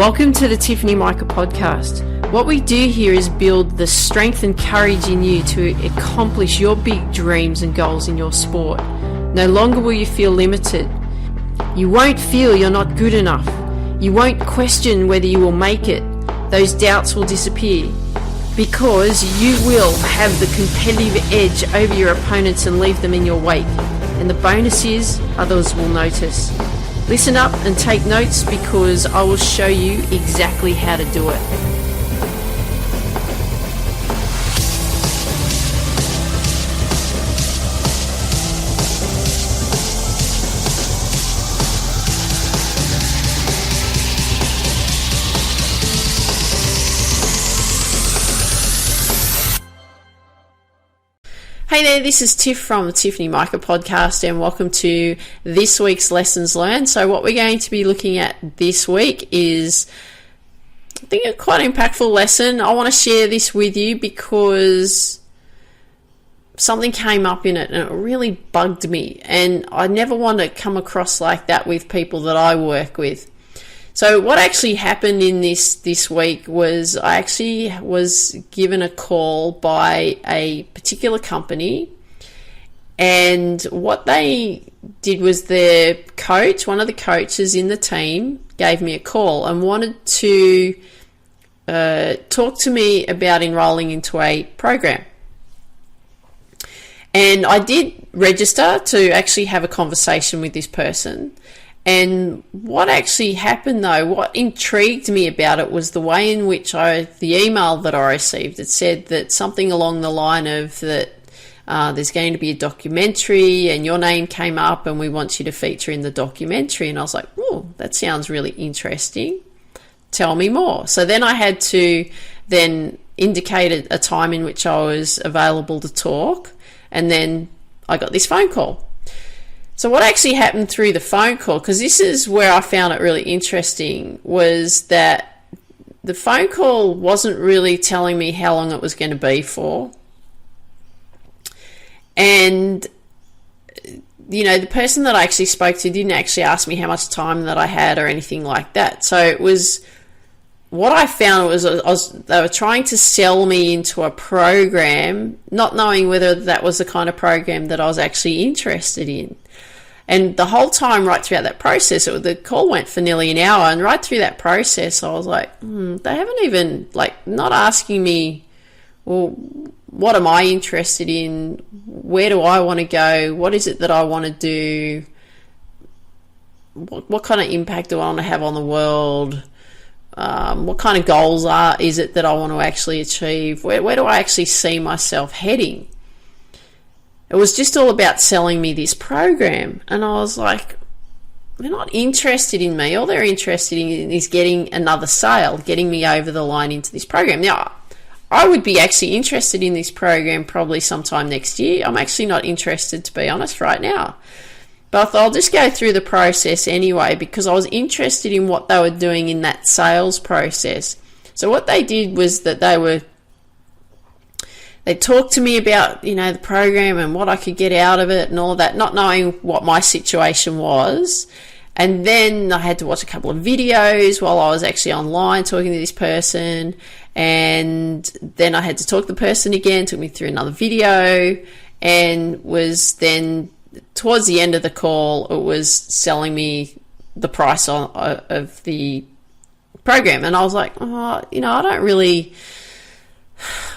Welcome to the Tiffany Mika podcast. What we do here is build the strength and courage in you to accomplish your big dreams and goals in your sport. No longer will you feel limited. You won't feel you're not good enough. You won't question whether you will make it. Those doubts will disappear because you will have the competitive edge over your opponents and leave them in your wake. And the bonus is others will notice. Listen up and take notes because I will show you exactly how to do it. Hey there, this is Tiff from the Tiffany Mika podcast and welcome to this week's Lessons Learned. So what we're going to be looking at this week is, I think, a quite impactful lesson. I want to share this with you because something came up in it and it really bugged me, and I never want to come across like that with people that I work with. So what actually happened in this week was I actually was given a call by a particular company, and what they did was their coach, one of the coaches in the team, gave me a call and wanted to talk to me about enrolling into a program. And I did register to actually have a conversation with this person. And what actually happened though, what intrigued me about it was the way in which the email that I received, it said that something along the line of that there's going to be a documentary and your name came up and we want you to feature in the documentary. And I was like, oh, that sounds really interesting. Tell me more. So then I had to then indicate a time in which I was available to talk. And then I got this phone call. So what actually happened through the phone call, because this is where I found it really interesting, was that the phone call wasn't really telling me how long it was going to be for. And, you know, the person that I actually spoke to didn't actually ask me how much time that I had or anything like that. So it was, what I found was they were trying to sell me into a program, not knowing whether that was the kind of program that I was actually interested in. And the whole time, right throughout that process, the call went for nearly an hour. And right through that process, I was like, they haven't even, not asking me, well, what am I interested in? Where do I want to go? What is it that I want to do? What kind of impact do I want to have on the world? What kind of goals is it that I want to actually achieve? Where do I actually see myself heading? It was just all about selling me this program. And I was like, they're not interested in me. All they're interested in is getting another sale, getting me over the line into this program. Now, I would be actually interested in this program probably sometime next year. I'm actually not interested, to be honest, right now. But I thought I'll just go through the process anyway because I was interested in what they were doing in that sales process. So what they did was that they talked to me about, the program and what I could get out of it and all of that, not knowing what my situation was. And then I had to watch a couple of videos while I was actually online talking to this person. And then I had to talk to the person again, took me through another video, and was then towards the end of the call, it was selling me the price of the program. And I was like, I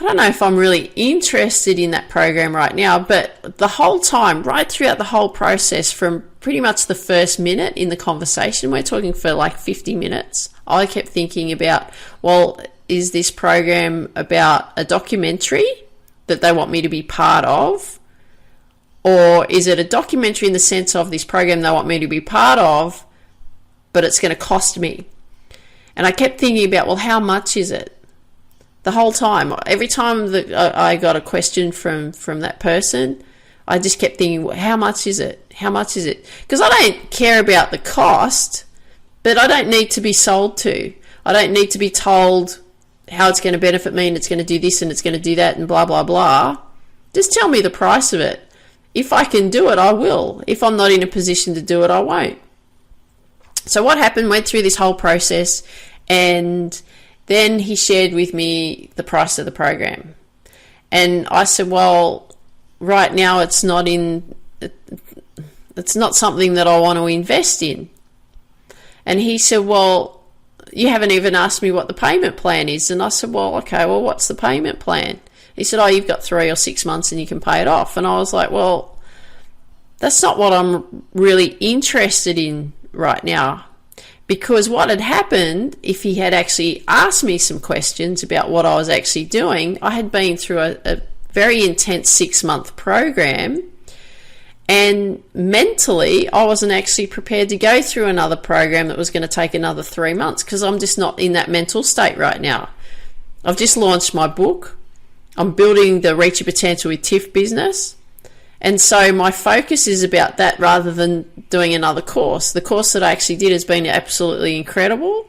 don't know if I'm really interested in that program right now. But the whole time, right throughout the whole process, from pretty much the first minute in the conversation, we're talking for 50 minutes, I kept thinking about, well, is this program about a documentary that they want me to be part of? Or is it a documentary in the sense of this program they want me to be part of, but it's going to cost me? And I kept thinking about, well, how much is it? The whole time, every time that I got a question from that person, I just kept thinking, well, how much is it? How much is it? Because I don't care about the cost, but I don't need to be sold to. I don't need to be told how it's going to benefit me and it's going to do this and it's going to do that and blah, blah, blah. Just tell me the price of it. If I can do it, I will. If I'm not in a position to do it, I won't. So what happened, went through this whole process, And then he shared with me the price of the program. And I said, well, right now it's not something that I want to invest in. And he said, well, you haven't even asked me what the payment plan is. And I said, well, okay, well, what's the payment plan? He said, oh, you've got 3 or 6 months and you can pay it off. And I was like, well, that's not what I'm really interested in right now. Because what had happened, if he had actually asked me some questions about what I was actually doing, I had been through a very intense 6-month program, and mentally I wasn't actually prepared to go through another program that was going to take another 3 months, because I'm just not in that mental state right now. I've just launched my book. I'm building the Reach Your Potential with Tiff business. And so my focus is about that rather than doing another course. The course that I actually did has been absolutely incredible.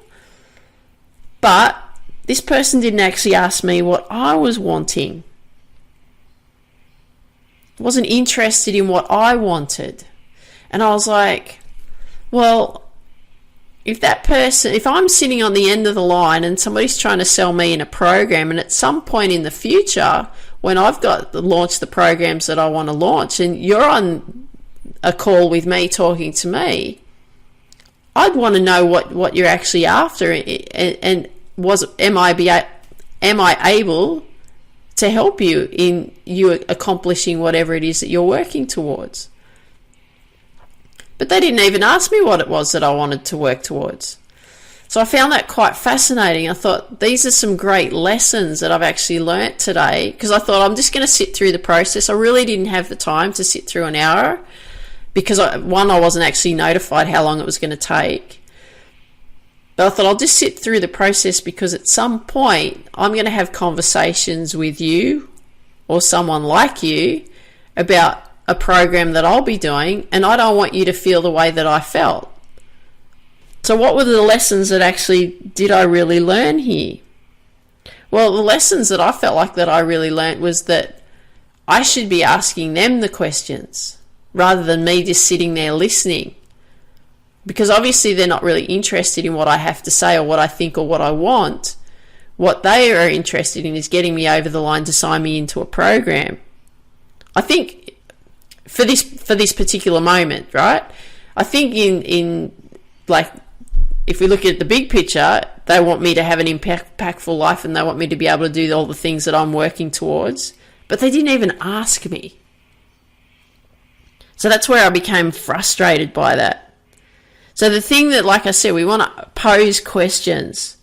But this person didn't actually ask me what I was wanting. Wasn't interested in what I wanted. And I was like, well, if I'm sitting on the end of the line and somebody's trying to sell me in a program, and at some point in the future, when I've got to launch the programs that I want to launch, and you're on a call with me talking to me, I'd want to know what you're actually after, and am I able to help you in you accomplishing whatever it is that you're working towards. But they didn't even ask me what it was that I wanted to work towards. So I found that quite fascinating. I thought, these are some great lessons that I've actually learnt today, because I thought I'm just going to sit through the process. I really didn't have the time to sit through an hour, because I wasn't actually notified how long it was going to take. But I thought I'll just sit through the process, because at some point I'm going to have conversations with you or someone like you about a program that I'll be doing, and I don't want you to feel the way that I felt. So what were the lessons that actually did I really learn here? Well, the lessons that I felt like that I really learned was that I should be asking them the questions rather than me just sitting there listening. Because obviously they're not really interested in what I have to say or what I think or what I want. What they are interested in is getting me over the line to sign me into a program. I think for this particular moment, right? I think in like, if we look at the big picture, they want me to have an impactful life, and they want me to be able to do all the things that I'm working towards. But they didn't even ask me. So that's where I became frustrated by that. So the thing that, like I said, we want to pose questions.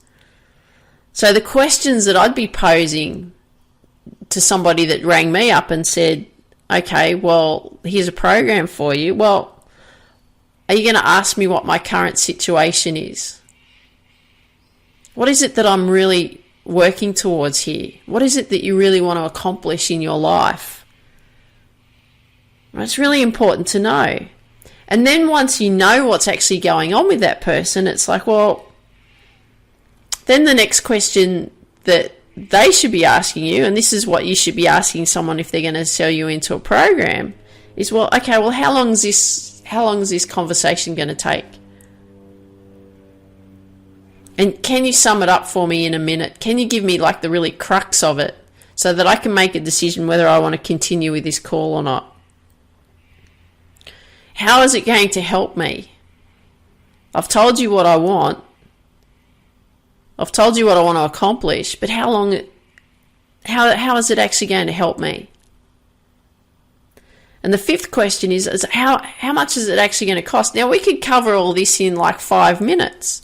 So the questions that I'd be posing to somebody that rang me up and said, okay, well, here's a program for you. Well, are you going to ask me what my current situation is? What is it that I'm really working towards here? What is it that you really want to accomplish in your life? It's really important to know. And then once you know what's actually going on with that person, it's like, well, then the next question that they should be asking you, and this is what you should be asking someone if they're going to sell you into a program, is, well, okay, well, how long is this conversation going to take? And can you sum it up for me in a minute? Can you give me like the really crux of it so that I can make a decision whether I want to continue with this call or not? How is it going to help me? I've told you what I want. I've told you what I want to accomplish, but how is it actually going to help me? And the fifth question is how much is it actually going to cost? Now, we could cover all this in like 5 minutes.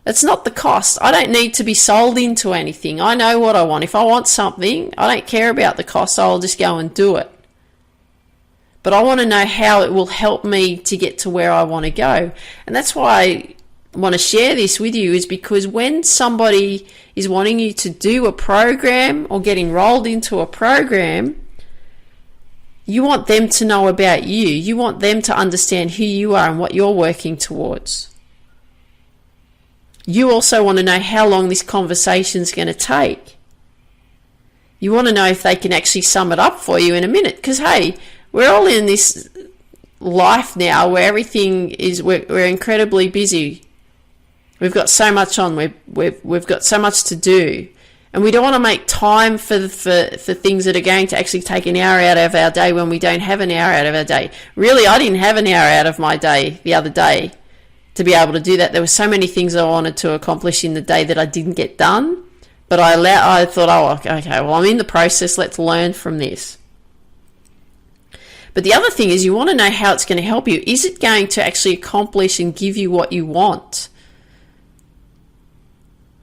It's not the cost. I don't need to be sold into anything. I know what I want. If I want something, I don't care about the cost. I'll just go and do it. But I want to know how it will help me to get to where I want to go. And that's why I want to share this with you, is because when somebody is wanting you to do a program or get enrolled into a program, you want them to know about you. You want them to understand who you are and what you're working towards. You also want to know how long this conversation is going to take. You want to know if they can actually sum it up for you in a minute. Because, hey, we're all in this life now where everything is, we're incredibly busy. We've got so much on. We've got so much to do. And we don't want to make time for things that are going to actually take an hour out of our day when we don't have an hour out of our day. Really, I didn't have an hour out of my day the other day to be able to do that. There were so many things I wanted to accomplish in the day that I didn't get done. But I thought, oh, okay, well, I'm in the process. Let's learn from this. But the other thing is you want to know how it's going to help you. Is it going to actually accomplish and give you what you want?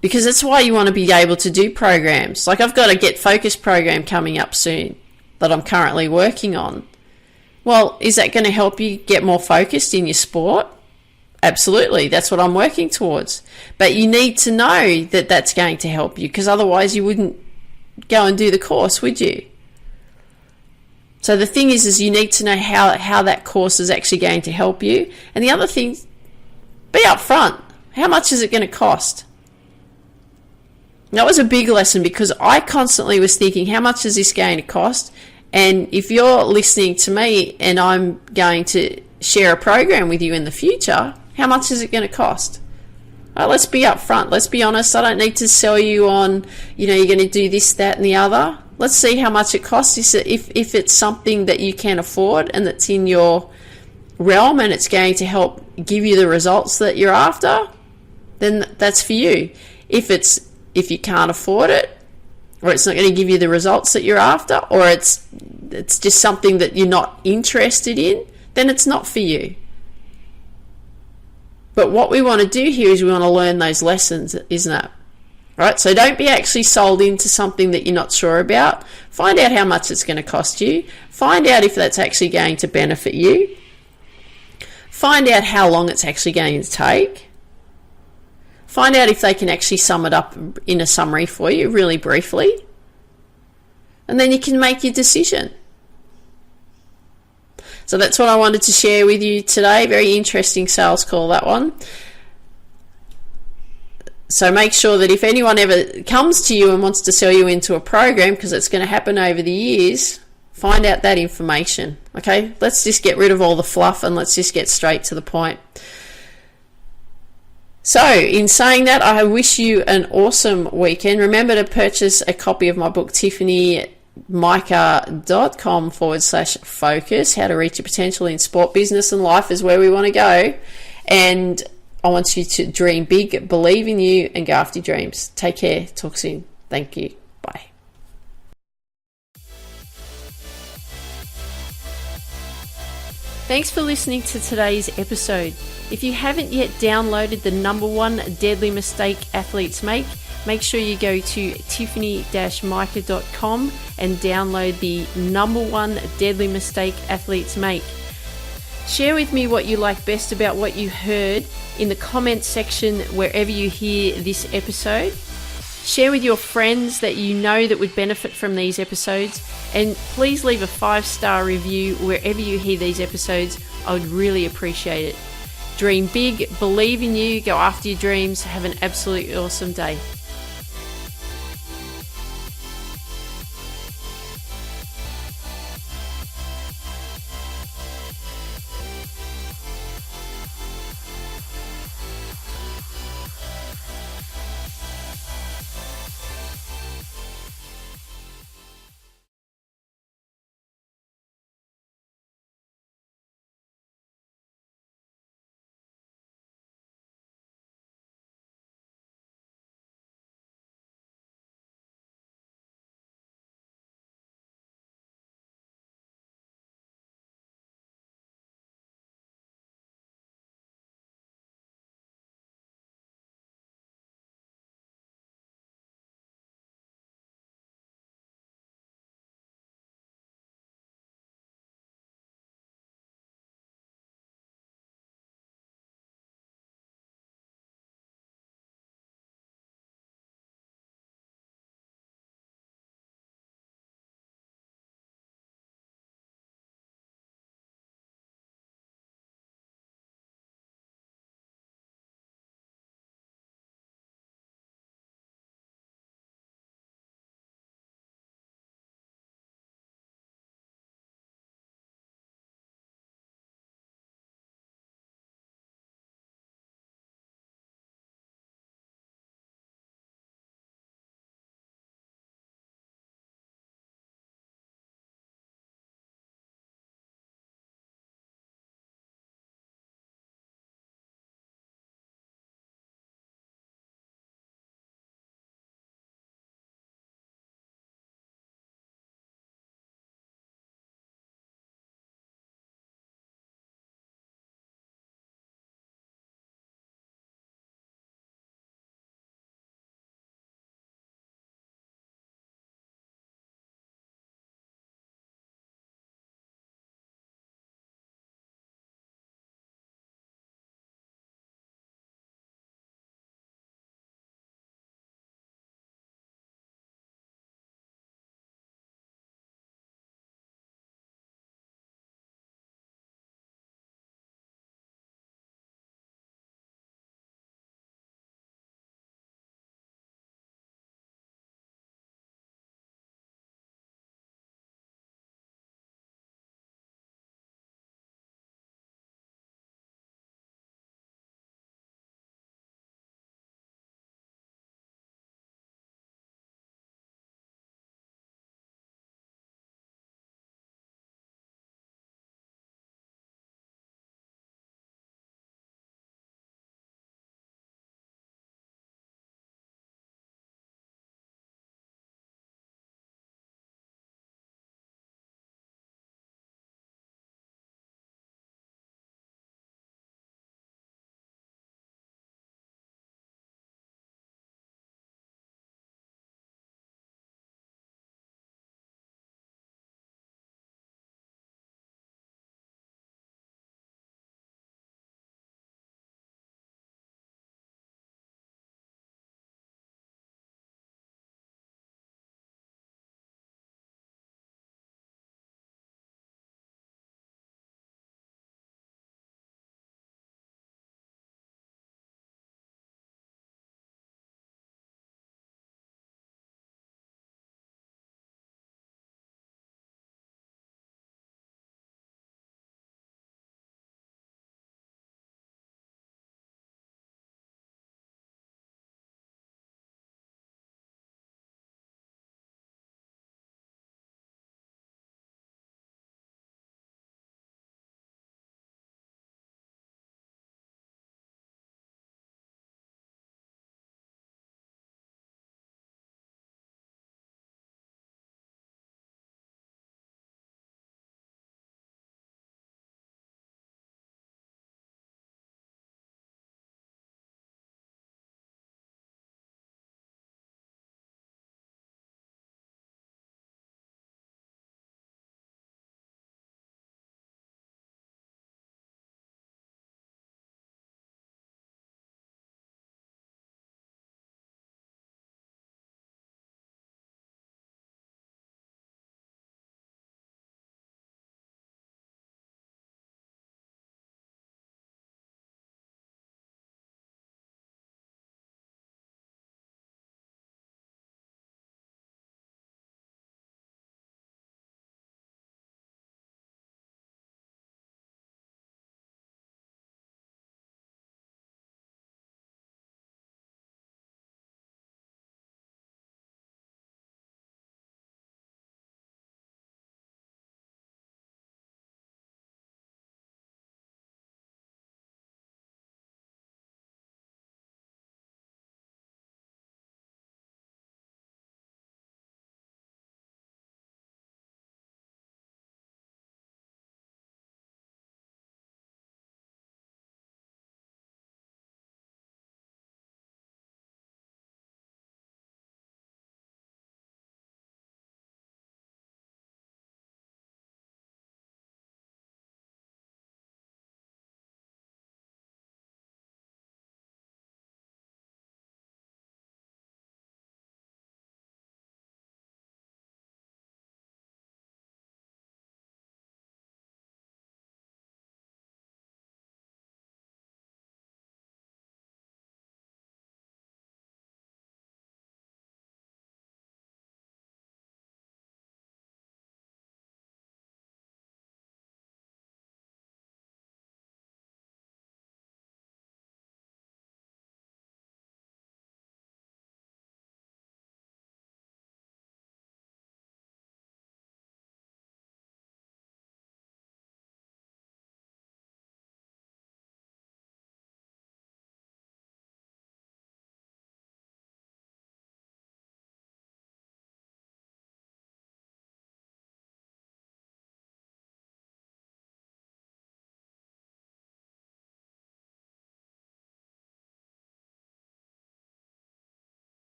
Because that's why you want to be able to do programs. Like I've got a Get Focused program coming up soon that I'm currently working on. Well, is that going to help you get more focused in your sport? Absolutely. That's what I'm working towards. But you need to know that that's going to help you, because otherwise you wouldn't go and do the course, would you? So the thing is you need to know how that course is actually going to help you. And the other thing, be upfront. How much is it going to cost? That was a big lesson, because I constantly was thinking, how much is this going to cost? And if you're listening to me and I'm going to share a program with you in the future, how much is it going to cost? Right, let's be upfront. Let's be honest. I don't need to sell you on, you're going to do this, that, and the other. Let's see how much it costs. If it's something that you can afford and that's in your realm and it's going to help give you the results that you're after, then that's for you. If you can't afford it, or it's not going to give you the results that you're after, or it's just something that you're not interested in, then it's not for you. But what we want to do here is we want to learn those lessons, isn't it? Right? So don't be actually sold into something that you're not sure about. Find out how much it's going to cost you. Find out if that's actually going to benefit you. Find out how long it's actually going to take. Find out if they can actually sum it up in a summary for you, really briefly. And then you can make your decision. So that's what I wanted to share with you today. Very interesting sales call, that one. So make sure that if anyone ever comes to you and wants to sell you into a program, because it's going to happen over the years, find out that information. Okay, let's just get rid of all the fluff and let's just get straight to the point. So in saying that, I wish you an awesome weekend. Remember to purchase a copy of my book, tiffanyMika.com/focus. How to reach your potential in sport, business, and life is where we want to go. And I want you to dream big, believe in you, and go after your dreams. Take care. Talk soon. Thank you. Bye. Thanks for listening to today's episode. If you haven't yet downloaded the #1 deadly mistake athletes make sure you go to tiffany-mika.com and download the #1 deadly mistake athletes make. Share with me what you like best about what you heard in the comments section wherever you hear this episode. Share with your friends that you know that would benefit from these episodes, and please leave a 5-star review wherever you hear these episodes. I would really appreciate it. Dream big, believe in you, go after your dreams. Have an absolutely awesome day.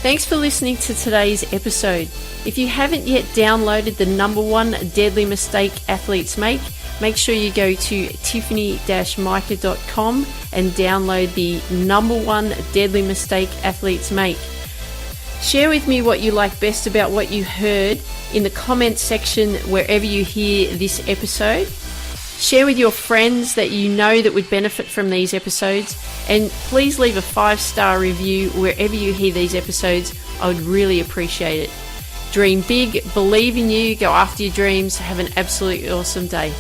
Thanks for listening to today's episode. If you haven't yet downloaded the #1 deadly mistake athletes make sure you go to tiffany-mika.com and download the #1 deadly mistake athletes make. Share with me what you like best about what you heard in the comments section wherever you hear this episode. Share with your friends that you know that would benefit from these episodes, and please leave a 5-star review wherever you hear these episodes. I would really appreciate it. Dream big, believe in you, go after your dreams, have an absolutely awesome day.